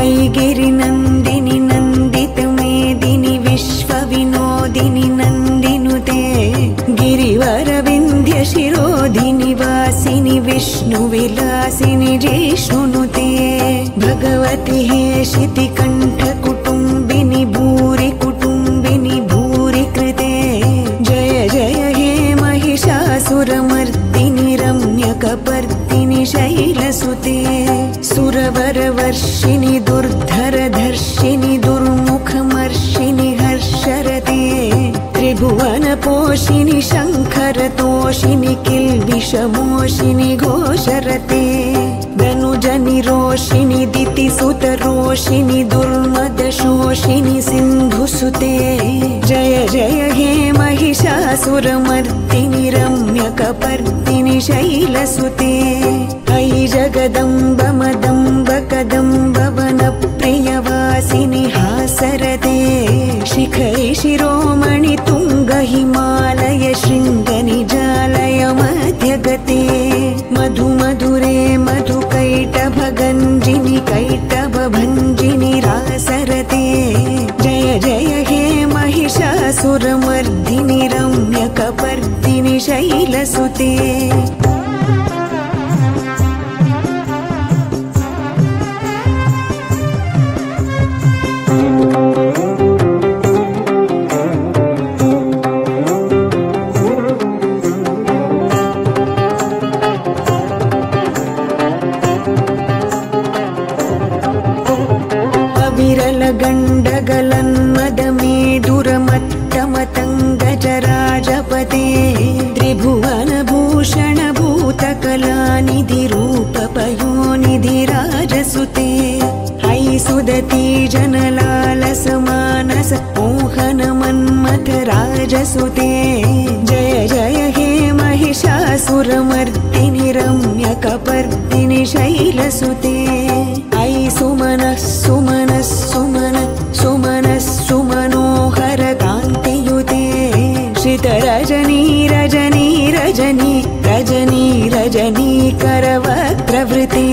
ऐगिरिनन्दिनि नन्दितमेदिनि विश्वविनोदिनि नन्दिनुते गिरिवरविन्ध्यशिरोधिनि वासिनि विष्णुविलासिनि जिष्णुनुते भगवति हेशितिकण्ठकुटुम्बिनि भूरि कुटुम्बिनि भूरि कृते जय जय हे महिषासुरमर्दिनि रम्यकपर्दिनि शैलसुते सुरवरवर्षिणि दुर्धरधर्षिणि दुर्मुखमर्षिणि हर्षरते त्रिभुवनपोषिणि शङ्खरतोषिणि किल्बिषमोषिणि घोषरते धनुजनिरोषिणि दितिसुतरोषिणि दुर्मदशोषिणि सिन्धुसुते जय जय हे महिषासुरमर्दिनि रम्यकपर्दिनि शैलसुते अयि जगदम्ब मदम्ब कदम्ब वनप्रियवासिनि हासरते शिखरि शिरोमणि तुङ्ग हिमालय शृङ्गनिजालय मध्यगते मधु मधुरे मधुकैटभगञ्जिनि कैटभभञ्जिनि रासरते जय जय हे महिषासुरमर्दिनि रम्यकपर्दिनि शैलसुते गण्डगलन्मदमेदुरमत्तमतङ्गजराजपते त्रिभुवनभूषणभूतकलानिधिरूपपयोनिधिराजसुते अयि सुदती जनलालसमानस मोहनमन्मथराजसुते जय जय हे महिषासुरमर्दिनि रम्यकपर्दिनि शैलसुते अयि सुमनः सुमनः सुमनः सुमनः सुमनोहर कान्तियुते श्रितरजनी रजनी रजनी रजनी रजनी करवक्त्रवृते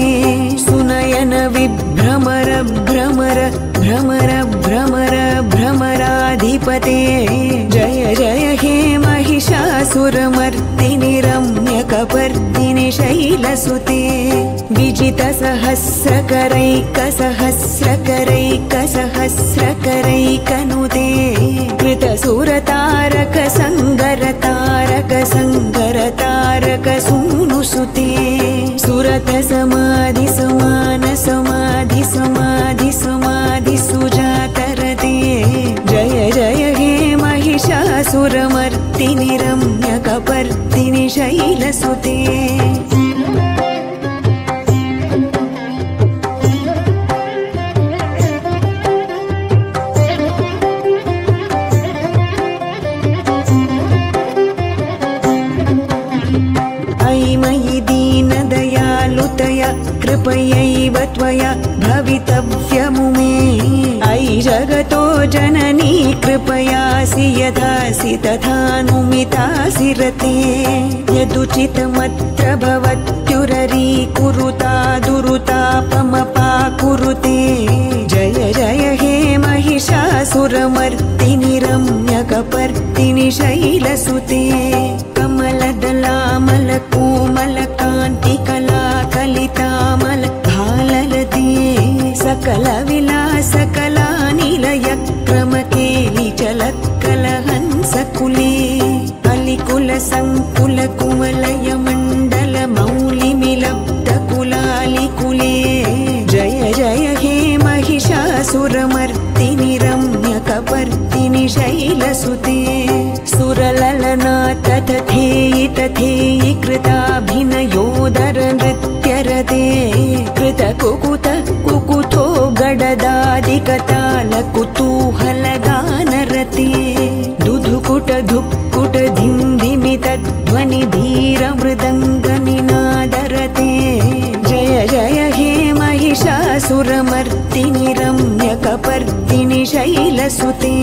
सुनयन विभ्रमर भ्रमर भ्रमर भ्रमर भ्रमराधिपते जय जय हे महिषासुरमर्दिनि रम्यकपर्दिनि शैलसुते विजितसहस्रकरैकसहस्रकरैकसहस्रकरैकनुते कृतसुरतारकसङ्गरतारकसङ्गरतारकसूनुसुते सुरतसमाधि समान समाधि समाधि समाधि सुजातरते जय जय हे महिषासुरमर्दिनि रम्यकपर्दिनि शैलसुते कृपयैव त्वया भवितव्यमुमे अयि जगतो जननी कृपयासि यथासि तथानुमितासि रते यदुचितमत्र भवत्युररीकुरुता दुरुतापमपाकुरुते जय जय हे महिषासुरमर्दिनि रम्यकपर्दिनि शैलसुते कमलदलामलकोमलकान्तिकलाकलितामल भाललते सकलविलासकलानिलयक्रमकेलिचलत्कलहंसकुले अलिकुलसङ्कुलकुवलयमण्डलमौलिमिलब्धकुलालिकुले जय जय हे महिषासुरमर्दिनि रम्यकपर्दिनि शैलसुते सुरललना तथेयि तथेयि कृताभिनयोदर नृत्यरते कृतकुकुत कुकुतो गडदादिकताल कुतूहलगानरते दुधुकुट धुक्कुट धिन्धिमितध्वनि धीरमृदङ्गनिनादरते जय जय हे महिषासुरमर्दिनि रम्यकपर्दिनि शैलसुते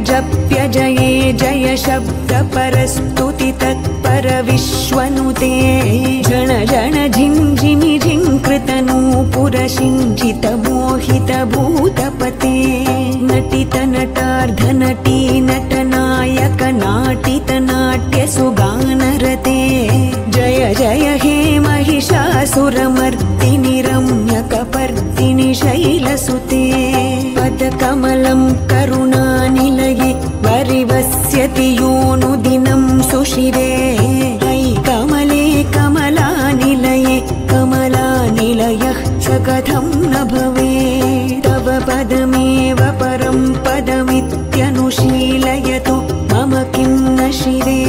जप्य जये जय शब्द परस्तुति तत्पर विश्वनुते जन जन झिञ्झिमि झिङ्कृत नूपुर सिञ्चित मोहित भूतपते नटित नटार्ध नटी नटनायक नाटित नाट्य सुगानरते जय जय हे महिषासुरमर्दिनि रम्यकपर्दिनि शैलसुते पदकमलं करुणानिलये वरिवस्यति योऽनुदिनं सुशिरे अयि कमले कमलानिलये कमलानिलयः स कथं न भवेत् तव पदमेव परं पदमित्यनुशीलयतु मम किं न शिरे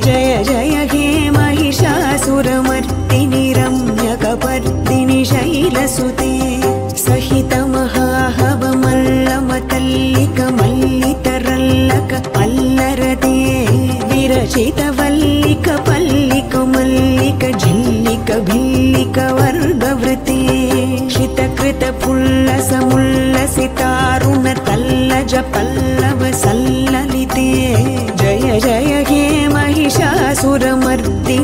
जय जय हे महिषासुरमर्दिनि रम्यकपर्दिनि शैलसुते सहित महाहवमल्लमतल्लिक मल्लितरल्लक अल्लरते विरचित वल्लिक पल्लिक मल्लिक झिल्लिक भिल्लिक वर्गवृते शितकृत पुल्लस मुल्लसितारुण तल्लज पल्लव सल्ललिते जय जय हे महिषासुरमर्दिनि